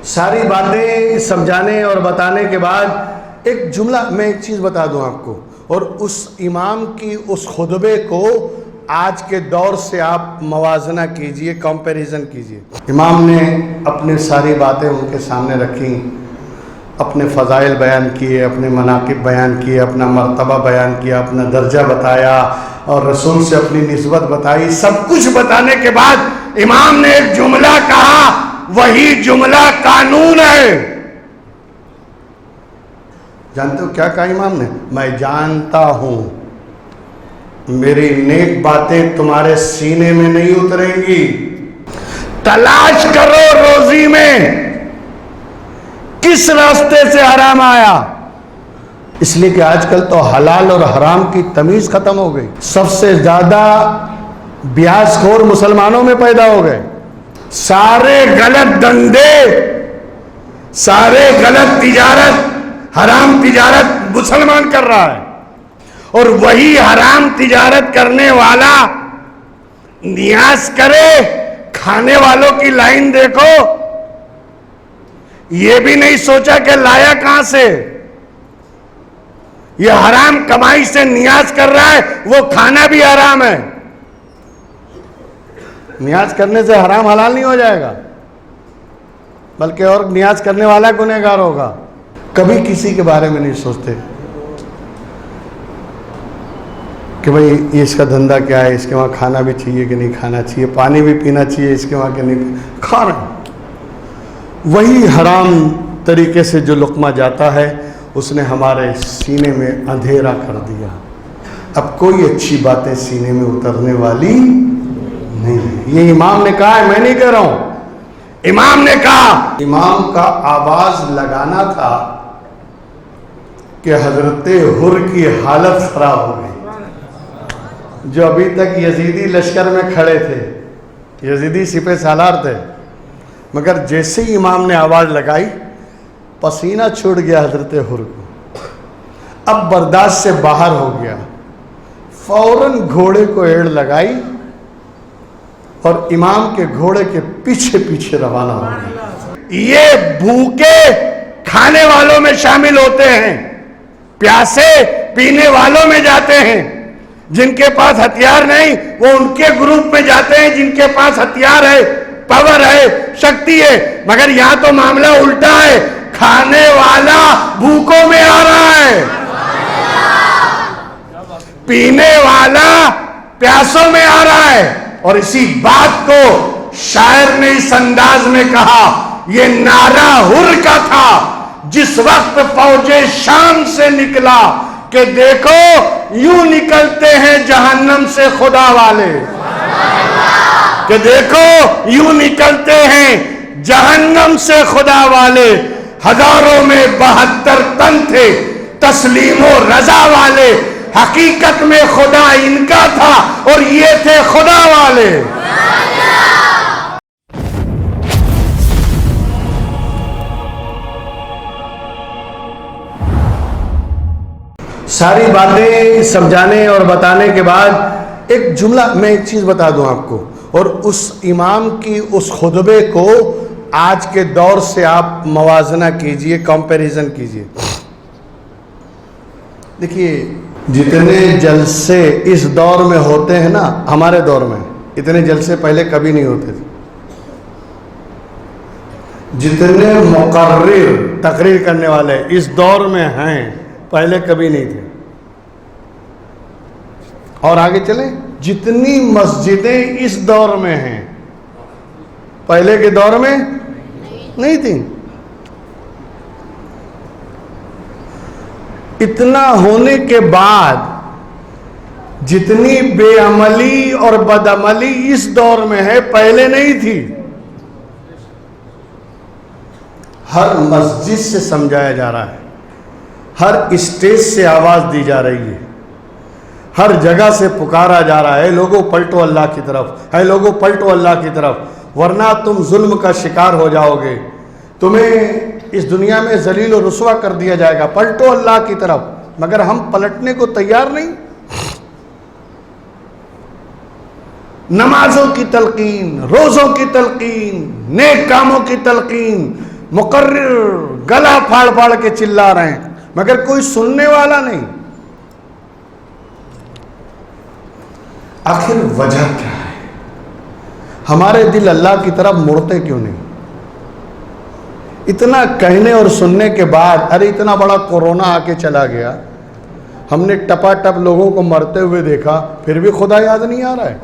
ساری باتیں سمجھانے اور بتانے کے بعد ایک جملہ میں ایک چیز بتا دوں آپ کو، اور اس امام کی اس خطبے کو آج کے دور سے آپ موازنہ کیجئے، کمپیریزن کیجئے۔ امام نے اپنے ساری باتیں ان کے سامنے رکھی، اپنے فضائل بیان کیے، اپنے مناقب بیان کیے، اپنا مرتبہ بیان کیا، اپنا درجہ بتایا اور رسول سے اپنی نسبت بتائی۔ سب کچھ بتانے کے بعد امام نے ایک جملہ کہا، وہی جملہ قانون ہے۔ جانتے ہو کیا کہا امام نے؟ میں جانتا ہوں میری نیک باتیں تمہارے سینے میں نہیں اتریں گی، تلاش کرو روزی میں کس راستے سے حرام آیا۔ اس لیے کہ آج کل تو حلال اور حرام کی تمیز ختم ہو گئی، سب سے زیادہ بیاج خور مسلمانوں میں پیدا ہو گئے۔ سارے غلط دندے، سارے غلط تجارت، حرام تجارت مسلمان کر رہا ہے، اور وہی حرام تجارت کرنے والا نیاز کرے، کھانے والوں کی لائن دیکھو، یہ بھی نہیں سوچا کہ لایا کہاں سے۔ یہ حرام کمائی سے نیاز کر رہا ہے، وہ کھانا بھی حرام ہے۔ نیاز کرنے سے حرام حلال نہیں ہو جائے گا، بلکہ اور نیاز کرنے والا گنہگار ہوگا۔ کبھی کسی کے بارے میں نہیں سوچتے کہ بھئی یہ اس کا دھندا کیا ہے، اس کے وہاں کھانا بھی چاہیے کہ نہیں کھانا چاہیے، پانی بھی پینا چاہیے اس کے وہاں کہ نہیں، کھا رہے ہیں۔ وہی حرام طریقے سے جو لقمہ جاتا ہے اس نے ہمارے سینے میں اندھیرا کر دیا۔ اب کوئی اچھی باتیں سینے میں اترنے والی نہیں ہے۔ یہ امام نے کہا ہے، میں نہیں کہہ رہا ہوں، امام نے کہا۔ امام کا آواز لگانا تھا کہ حضرت حر کی حالت خراب ہو گئی، جو ابھی تک یزیدی لشکر میں کھڑے تھے، یزیدی سپہ سالار تھے، مگر جیسے ہی امام نے آواز لگائی پسینہ چھوٹ گیا حضرت حر کو، اب برداشت سے باہر ہو گیا، فوراً گھوڑے کو ایڑ لگائی اور امام کے گھوڑے کے پیچھے پیچھے روانہ ہو گیا۔ یہ بھوکے کھانے والوں میں شامل ہوتے ہیں، پیاسے پینے والوں میں جاتے ہیں، جن کے پاس ہتھیار نہیں وہ ان کے گروپ میں جاتے ہیں، جن کے پاس ہتھیار ہے، پاور ہے، شکتی ہے۔ مگر یہاں تو معاملہ الٹا ہے، کھانے والا بھوکوں میں آ رہا ہے، پینے والا پیاسوں میں آ رہا ہے۔ اور اسی بات کو شاعر نے اس انداز میں کہا، یہ نعرہ حر کا تھا جس وقت فوج شام سے نکلا کہ دیکھو یوں نکلتے ہیں جہنم سے خدا والے، کہ دیکھو یوں نکلتے ہیں جہنم سے خدا والے۔ ہزاروں میں 72 تن تھے تسلیم و رضا والے، حقیقت میں خدا ان کا تھا اور یہ تھے خدا والے۔ ساری باتیں سمجھانے اور بتانے کے بعد ایک جملہ میں ایک چیز بتا دوں آپ کو، اور اس امام کی اس خطبے کو آج کے دور سے آپ موازنہ کیجئے، کمپیریزن کیجئے۔ دیکھیے جتنے جلسے اس دور میں ہوتے ہیں نا، ہمارے دور میں اتنے جلسے پہلے کبھی نہیں ہوتے تھے۔ جتنے مقرر تقریر کرنے والے اس دور میں ہیں پہلے کبھی نہیں تھے۔ اور آگے چلیں، جتنی مسجدیں اس دور میں ہیں پہلے کے دور میں نہیں تھیں۔ اتنا ہونے کے بعد جتنی بے عملی اور بد عملی اس دور میں ہے پہلے نہیں تھی۔ ہر مسجد سے سمجھایا جا رہا ہے، ہر اسٹیج سے آواز دی جا رہی ہے، ہر جگہ سے پکارا جا رہا ہے، لوگوں پلٹو اللہ کی طرف، ہے لوگوں پلٹو اللہ کی طرف، ورنہ تم ظلم کا شکار ہو جاؤ گے، تمہیں اس دنیا میں ذلیل و رسوا کر دیا جائے گا، پلٹو اللہ کی طرف۔ مگر ہم پلٹنے کو تیار نہیں۔ نمازوں کی تلقین، روزوں کی تلقین، نیک کاموں کی تلقین، مقرر گلا پھاڑ پھاڑ کے چلا رہے ہیں مگر کوئی سننے والا نہیں. آخر وجہ کیا ہے؟ ہمارے دل اللہ کی طرف مڑتے کیوں نہیں؟ اتنا کہنے اور سننے کے بعد، ارے اتنا بڑا کورونا آ کے چلا گیا، ہم نے ٹپا ٹپ لوگوں کو مرتے ہوئے دیکھا، پھر بھی خدا یاد نہیں آ رہا ہے.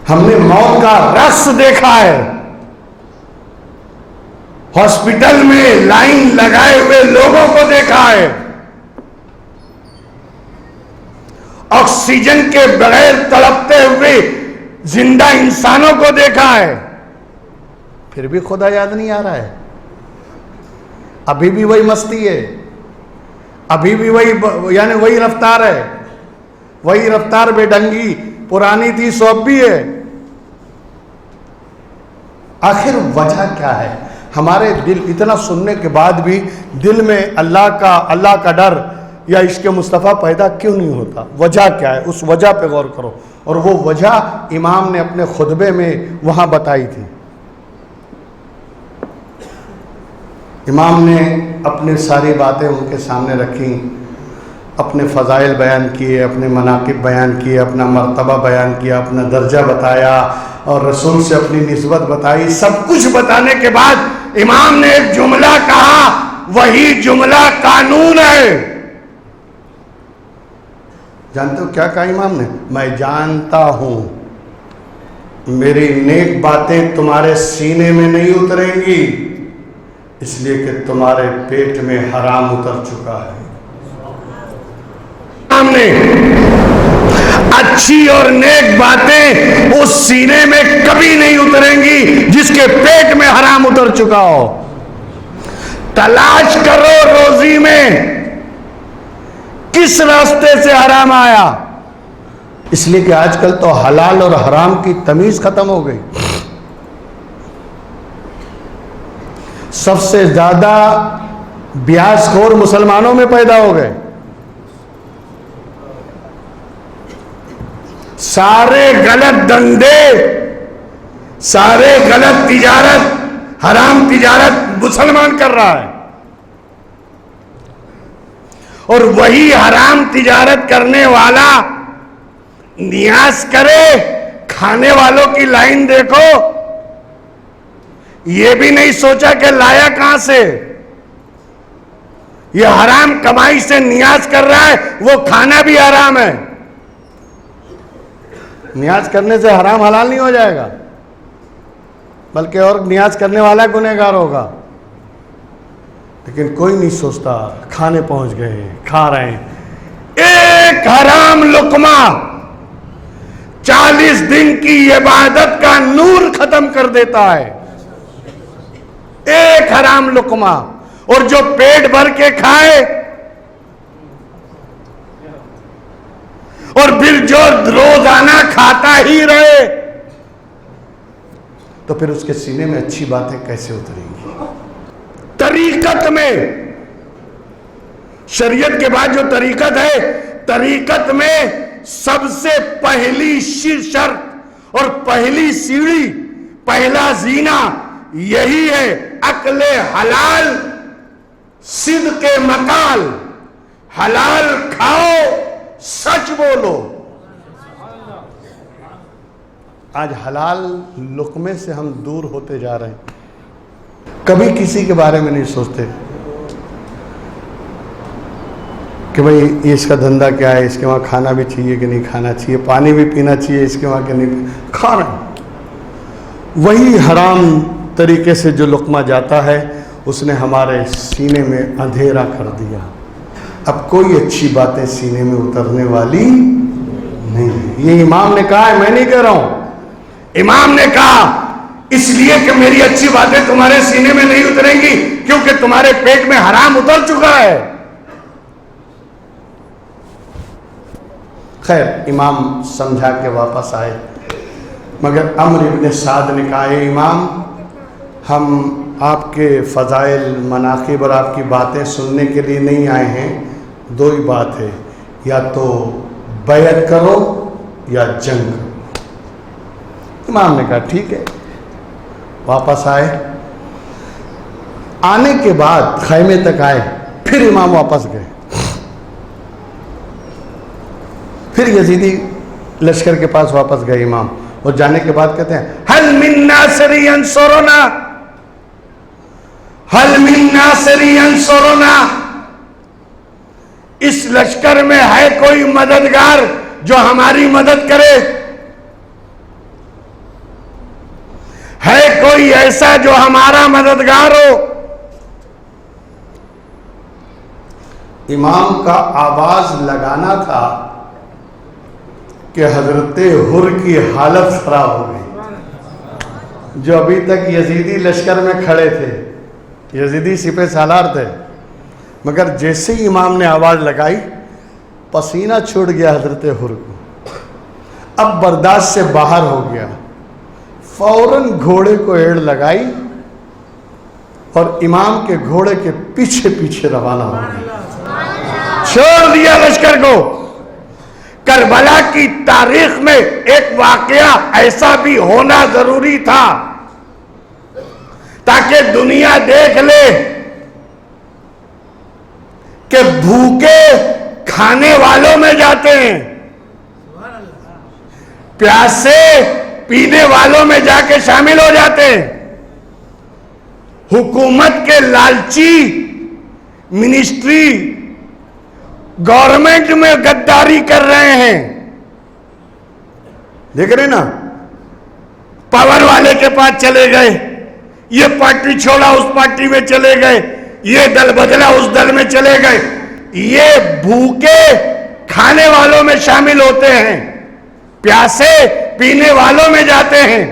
ہم نے موت کا رقص دیکھا ہے، ہاسپٹل میں لائن لگائے ہوئے لوگوں کو دیکھا ہے، آکسیجن کے بغیر تڑپتے ہوئے زندہ انسانوں کو دیکھا ہے، پھر بھی خدا یاد نہیں آ رہا ہے. ابھی بھی وہی مستی ہے، ابھی بھی وہی، یعنی وہی رفتار ہے، وہی رفتار بے ڈنگی پرانی تھی سو اب بھی ہے. آخر وجہ کیا ہے؟ ہمارے دل اتنا سننے کے بعد بھی دل میں اللہ کا ڈر یا عشق مصطفیٰ پیدا کیوں نہیں ہوتا؟ وجہ کیا ہے؟ اس وجہ پہ غور کرو. اور وہ وجہ امام نے اپنے خطبے میں وہاں بتائی تھی. امام نے اپنے ساری باتیں ان کے سامنے رکھی، اپنے فضائل بیان کیے، اپنے مناقب بیان کیے، اپنا مرتبہ بیان کیا، اپنا درجہ بتایا اور رسول سے اپنی نسبت بتائی. سب کچھ بتانے کے بعد امام نے ایک جملہ کہا، وہی جملہ قانون ہے. جانتے ہو کیا کہا امام نے؟ میں جانتا ہوں میری نیک باتیں تمہارے سینے میں نہیں اتریں گی، اس لیے کہ تمہارے پیٹ میں حرام اتر چکا ہے. امام نے اچھی اور نیک باتیں اس سینے میں کبھی نہیں اتریں گی جس کے پیٹ میں حرام اتر چکا ہو. تلاش کرو روزی میں کس راستے سے حرام آیا. اس لیے کہ آج کل تو حلال اور حرام کی تمیز ختم ہو گئی. سب سے زیادہ بیاس خور مسلمانوں میں پیدا ہو گئے. سارے غلط دندے، سارے غلط تجارت، حرام تجارت مسلمان کر رہا ہے. اور وہی حرام تجارت کرنے والا نیاز کرے، کھانے والوں کی لائن دیکھو، یہ بھی نہیں سوچا کہ لایا کہاں سے. یہ حرام کمائی سے نیاز کر رہا ہے، وہ کھانا بھی حرام ہے. نیاز کرنے سے حرام حلال نہیں ہو جائے گا، بلکہ اور نیاز کرنے والا گنہگار ہوگا. لیکن کوئی نہیں سوچتا، کھانے پہنچ گئے ہیں، کھا رہے ہیں. ایک حرام لقمہ 40 دن کی عبادت کا نور ختم کر دیتا ہے. ایک حرام لقمہ. اور جو پیٹ بھر کے کھائے اور پھر جو روزانہ کھاتا ہی رہے تو پھر اس کے سینے میں اچھی باتیں کیسے اتریں گی؟ طریقت میں، شریعت کے بعد جو طریقت ہے، طریقت میں سب سے پہلی شرط اور پہلی سیڑھی، پہلا زینہ یہی ہے، عقل حلال، صدق مقال. حلال کھاؤ، سچ بولو. آج حلال لقمے سے ہم دور ہوتے جا رہے ہیں. کبھی کسی کے بارے میں نہیں سوچتے کہ بھئی یہ اس کا دھندا کیا ہے، اس کے وہاں کھانا بھی چاہیے کہ نہیں کھانا چاہیے، پانی بھی پینا چاہیے اس کے وہاں کہ نہیں. کھا رہے ہیں. وہی حرام طریقے سے جو لقمہ جاتا ہے اس نے ہمارے سینے میں اندھیرا کر دیا. اب کوئی اچھی باتیں سینے میں اترنے والی نہیں. یہ امام نے کہا ہے، میں نہیں کہہ رہا ہوں. امام نے کہا اس لیے کہ میری اچھی باتیں تمہارے سینے میں نہیں اتریں گی کیونکہ تمہارے پیٹ میں حرام اتر چکا ہے. خیر، امام سمجھا کے واپس آئے، مگر عمرو ابن سعد نے کہا، اے امام، ہم آپ کے فضائل، مناقب اور آپ کی باتیں سننے کے لیے نہیں آئے ہیں. دو ہی بات ہے، یا تو بیعت کرو یا جنگ کرو. امام نے کہا ٹھیک ہے. واپس آئے. آنے کے بعد خیمے تک آئے, پھر امام واپس گئے. پھر یزیدی لشکر کے پاس واپس گئے امام, اور جانے کے بعد کہتے ہیں حل من ناصر ینصرنا, حل من ناصر ینصرنا, اس لشکر میں ہے کوئی مددگار جو ہماری مدد کرے؟ ہے کوئی ایسا جو ہمارا مددگار ہو؟ امام کا آواز لگانا تھا کہ حضرت حر کی حالت خراب ہو گئی, جو ابھی تک یزیدی لشکر میں کھڑے تھے, یزیدی سپہ سالار تھے, مگر جیسے ہی امام نے آواز لگائی پسینہ چھوڑ گیا حضرت حر کو, اب برداشت سے باہر ہو گیا, فوراً گھوڑے کو ایڑ لگائی اور امام کے گھوڑے کے پیچھے پیچھے روانہ ہو گیا, چھوڑ دیا لشکر کو. کربلا کی تاریخ میں ایک واقعہ ایسا بھی ہونا ضروری تھا تاکہ دنیا دیکھ لے کہ بھوکے کھانے والوں میں جاتے ہیں, پیاسے پینے والوں میں جا کے شامل ہو جاتے ہیں. حکومت کے لالچی منسٹری گورنمنٹ میں غداری کر رہے ہیں, دیکھ رہے نا, پاور والے کے پاس چلے گئے, یہ پارٹی چھوڑا اس پارٹی میں چلے گئے, یہ دل بدلا اس دل میں چلے گئے. یہ بھوکے کھانے والوں میں شامل ہوتے ہیں, پیاسے پینے والوں میں جاتے ہیں.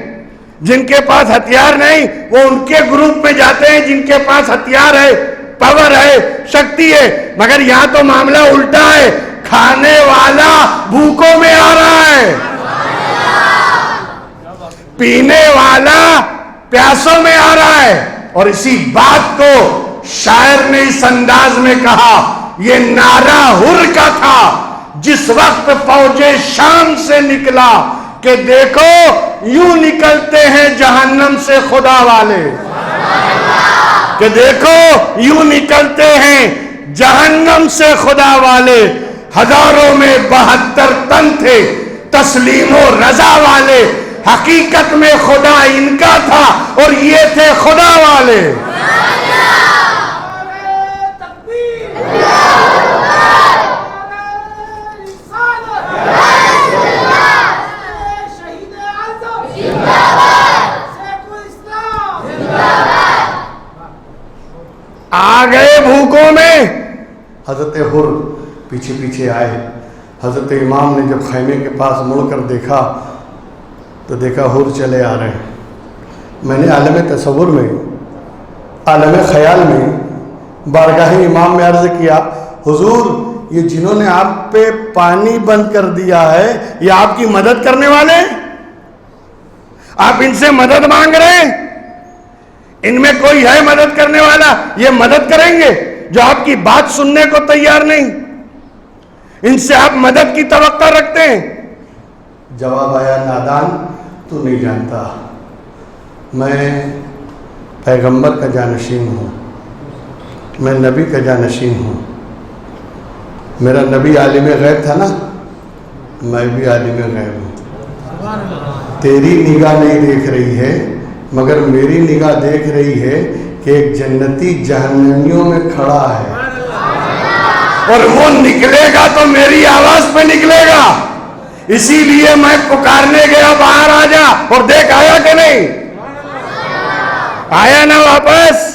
جن کے پاس ہتھیار نہیں وہ ان کے گروپ میں جاتے ہیں, جن کے پاس ہتھیار ہے, پاور ہے, شکتی ہے. مگر یہاں تو معاملہ الٹا ہے, کھانے والا بھوکوں میں آ رہا ہے, پینے والا پیاسوں میں آ رہا ہے. اور اسی بات کو شاعر نے اس انداز میں کہا, یہ نعرہ حر کا تھا جس وقت فوج شام سے نکلا کہ دیکھو یوں نکلتے ہیں جہنم سے خدا والے, کہ دیکھو یوں نکلتے ہیں جہنم سے خدا والے. ہزاروں میں 72 تن تھے تسلیم و رضا والے, حقیقت میں خدا ان کا تھا اور یہ تھے خدا والے. آ گئے بھوکوں میں. حضرت حر پیچھے پیچھے آئے. حضرت امام نے جب خیمے کے پاس مڑ کر دیکھا تو دیکھا حر چلے آ رہے ہیں. میں نے عالم تصور میں, عالم خیال میں بارگاہ امام میں عرض کیا, حضور یہ جنہوں نے آپ پہ پانی بند کر دیا ہے یہ آپ کی مدد کرنے والے ہیں؟ آپ ان سے مدد مانگ رہے ہیں؟ ان میں کوئی ہے مدد کرنے والا؟ یہ مدد کریں گے جو آپ کی بات سننے کو تیار نہیں, ان سے آپ مدد کی توقع رکھتے ہیں. جواب آیا, نادان تو نہیں جانتا, میں پیغمبر کا جانشین ہوں, میں نبی کا جانشین ہوں. میرا نبی عالم غیب تھا نا, میں بھی عالم غیب ہوں. تیری نگاہ نہیں دیکھ رہی ہے مگر میری نگاہ دیکھ رہی ہے کہ ایک جنتی جہنمیوں میں کھڑا ہے, اور وہ نکلے گا تو میری آواز پہ نکلے گا. اسی لیے میں پکارنے گیا, باہر آ جا, اور دیکھ آیا کہ نہیں آیا نا واپس.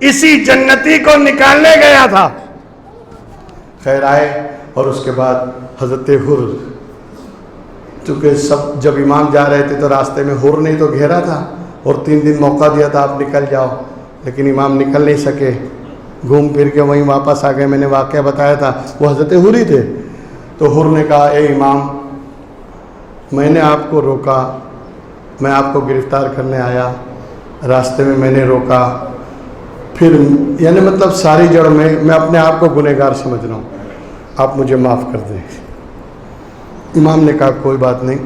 اسی جنتی کو نکالنے گیا تھا. خیر آئے, اور اس کے بعد حضرت حر, چونکہ سب جب امام جا رہے تھے تو راستے میں حر نے تو گھیرا تھا اور 3 دن موقع دیا تھا آپ نکل جاؤ, لیکن امام نکل نہیں سکے, گھوم پھر کے وہیں واپس آ گئے. میں نے واقعہ بتایا تھا, وہ حضرت حر ہی تھے. تو حر نے کہا, اے امام میں نے آپ کو روکا, میں آپ کو گرفتار کرنے آیا, راستے میں نے روکا, پھر یعنی مطلب ساری جڑ میں اپنے آپ کو گنہگار سمجھ رہا ہوں, آپ مجھے معاف کر دیں. امام نے کہا کوئی بات نہیں,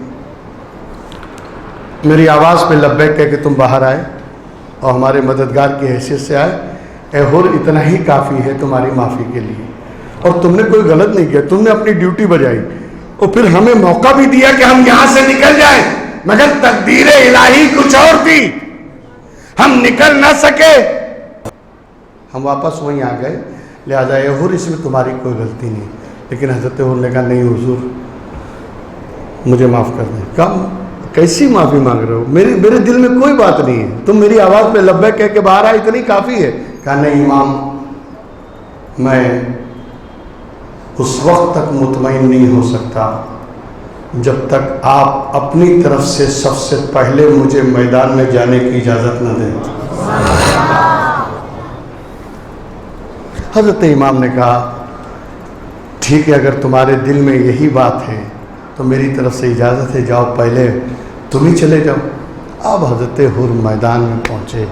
میری آواز پہ لبیک کہہ کے تم باہر آئے اور ہمارے مددگار کی حیثیت سے آئے. اے حر اتنا ہی کافی ہے تمہاری معافی کے لیے. اور تم نے کوئی غلط نہیں کیا, تم نے اپنی ڈیوٹی بجائی اور پھر ہمیں موقع بھی دیا کہ ہم یہاں سے نکل جائیں, مگر تقدیر الہی کچھ اور تھی, ہم نکل نہ سکے, ہم واپس وہیں آ گئے. لہٰذا اے حر اس میں تمہاری کوئی غلطی نہیں. لیکن حضرت حر نے کہا نہیں حضور مجھے معاف کر دیں. کم کیسی معافی مانگ رہے ہو, میرے دل میں کوئی بات نہیں ہے, تم میری آواز پہ لبیک کہہ کے باہر آئے اتنی کافی ہے. کہا نہیں امام, میں اس وقت تک مطمئن نہیں ہو سکتا جب تک آپ اپنی طرف سے سب سے پہلے مجھے میدان میں جانے کی اجازت نہ دیں. حضرت امام نے کہا ٹھیک ہے, اگر تمہارے دل میں یہی بات ہے تو میری طرف سے اجازت ہے, جاؤ پہلے تم ہی چلے جاؤ. اب حضرت حر میدان میں پہنچے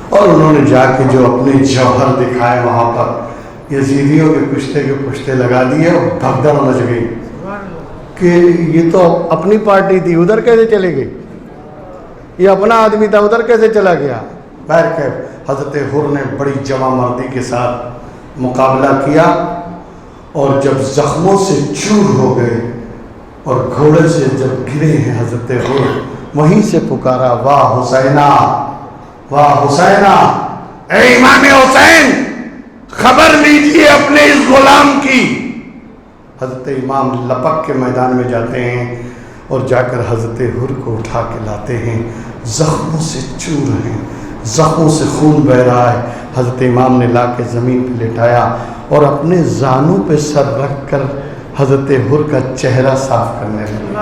اور انہوں نے جا کے جو اپنے جوہر دکھائے وہاں پر یزیدیوں کے پشتے لگا دیے اور بھگدڑ مچ گئی کہ یہ تو اپنی پارٹی تھی, ادھر کیسے چلے گئی, یہ اپنا آدمی تھا, ادھر کیسے چلا گیا. بہرکیف حضرت حر نے بڑی جواں مردی کے ساتھ مقابلہ کیا اور جب زخموں سے چور ہو گئے اور گھوڑے سے جب گرے ہیں حضرت حر, وہیں سے پکارا واہ حسینہ واہ حسینہ, اے امام حسین خبر لیجیے اپنے اس غلام کی. حضرت امام لپک کے میدان میں جاتے ہیں اور جا کر حضرت حر کو اٹھا کے لاتے ہیں. زخموں سے چور ہیں, زخموں سے خون بہ رہا ہے. حضرت امام نے لا کے زمین پہ لٹایا اور اپنے زانوں پہ سر رکھ کر حضرت حر کا چہرہ صاف کرنے لگے.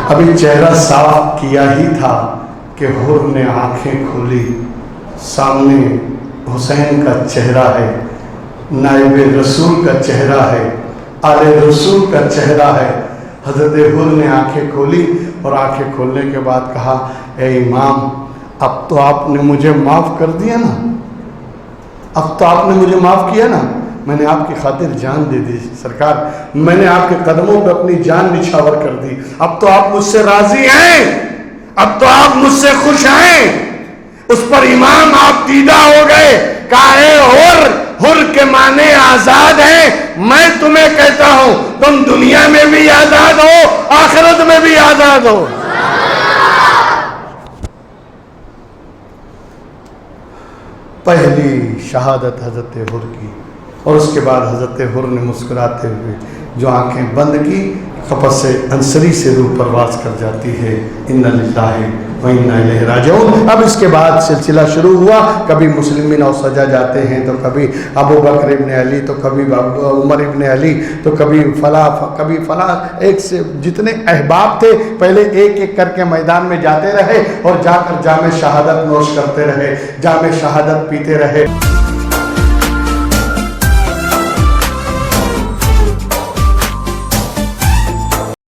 ابھی چہرہ صاف کیا ہی تھا کہ حر نے آنکھیں کھولی, سامنے حسین کا چہرہ ہے, نائب رسول کا چہرہ ہے, آل رسول کا چہرہ ہے. حضرت حر نے آنکھیں کھولی اور آنکھیں کھولنے کے بعد کہا اے امام اب تو آپ نے مجھے معاف کر دیا نا, اب تو آپ نے مجھے معاف کیا نا, میں نے آپ کی خاطر جان دے دی سرکار, میں نے آپ کے قدموں پہ اپنی جان نچھاور کر دی, اب تو آپ مجھ سے راضی ہیں, اب تو آپ مجھ سے خوش ہیں. اس پر امام آپ دیدہ ہو گئے. کہا اے حر, حر کے معنی آزاد ہیں, میں تمہیں کہتا ہوں تم دنیا میں بھی آزاد ہو, آخرت میں بھی آزاد ہو. پہلی شہادت حضرت حر کی, اور اس کے بعد حضرت حر نے مسکراتے ہوئے جو آنکھیں بند کی, قفس انصری سے روح پرواز کر جاتی ہے. انا للہ و انا الیہ راجعون. اب اس کے بعد سلسلہ شروع ہوا, کبھی مسلمین اور سجا جاتے ہیں, تو کبھی ابو بکر ابن علی, تو کبھی عمر ابن علی, تو کبھی فلاں ایک سے جتنے احباب تھے پہلے ایک ایک کر کے میدان میں جاتے رہے اور جا کر جام شہادت نوش کرتے رہے, جام شہادت پیتے رہے.